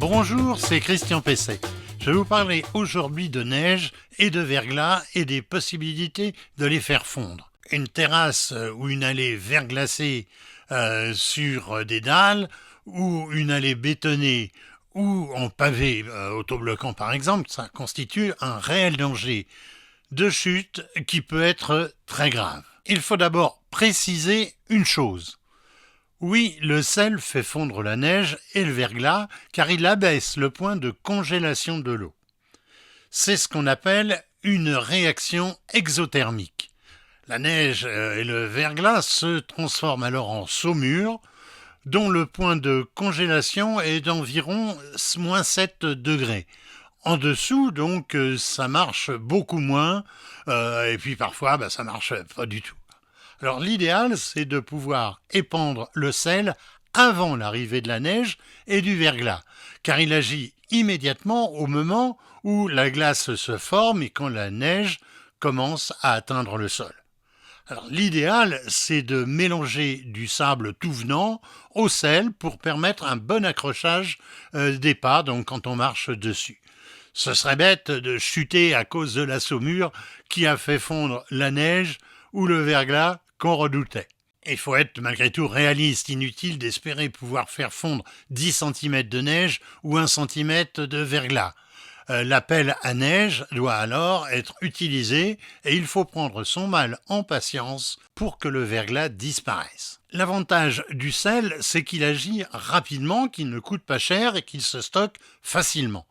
Bonjour, c'est Christian Pesset. Je vais vous parler aujourd'hui de neige et de verglas et des possibilités de les faire fondre. Une terrasse ou une allée verglacée sur des dalles ou une allée bétonnée ou en pavé autobloquant par exemple, ça constitue un réel danger de chute qui peut être très grave. Il faut d'abord préciser une chose. Oui, le sel fait fondre la neige et le verglas car il abaisse le point de congélation de l'eau. C'est ce qu'on appelle une réaction exothermique. La neige et le verglas se transforment alors en saumure dont le point de congélation est d'environ -7 degrés. En dessous, donc, ça marche beaucoup moins et puis parfois, ça marche pas du tout. Alors l'idéal, c'est de pouvoir épandre le sel avant l'arrivée de la neige et du verglas, car il agit immédiatement au moment où la glace se forme et quand la neige commence à atteindre le sol. Alors l'idéal, c'est de mélanger du sable tout venant au sel pour permettre un bon accrochage des pas, donc quand on marche dessus. Ce serait bête de chuter à cause de la saumure qui a fait fondre la neige ou le verglas qu'on redoutait. Il faut être malgré tout réaliste, inutile d'espérer pouvoir faire fondre 10 cm de neige ou 1 cm de verglas. La pelle à neige doit alors être utilisée et il faut prendre son mal en patience pour que le verglas disparaisse. L'avantage du sel, c'est qu'il agit rapidement, qu'il ne coûte pas cher et qu'il se stocke facilement.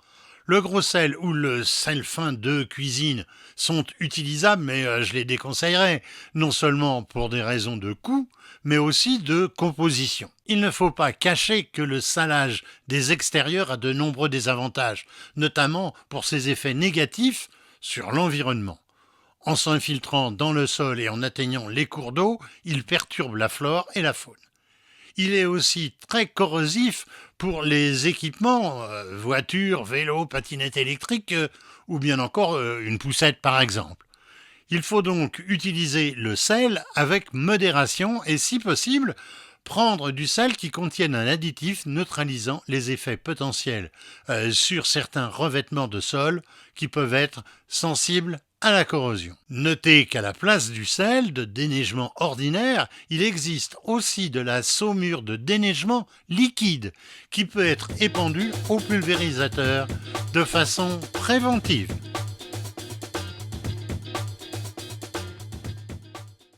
Le gros sel ou le sel fin de cuisine sont utilisables, mais je les déconseillerais, non seulement pour des raisons de coût, mais aussi de composition. Il ne faut pas cacher que le salage des extérieurs a de nombreux désavantages, notamment pour ses effets négatifs sur l'environnement. En s'infiltrant dans le sol et en atteignant les cours d'eau, il perturbe la flore et la faune. Il est aussi très corrosif pour les équipements, voitures, vélos, patinettes électriques ou bien encore une poussette par exemple. Il faut donc utiliser le sel avec modération et si possible, prendre du sel qui contienne un additif neutralisant les effets potentiels sur certains revêtements de sol qui peuvent être sensibles à la corrosion. Notez qu'à la place du sel de déneigement ordinaire, il existe aussi de la saumure de déneigement liquide qui peut être épandue au pulvérisateur de façon préventive.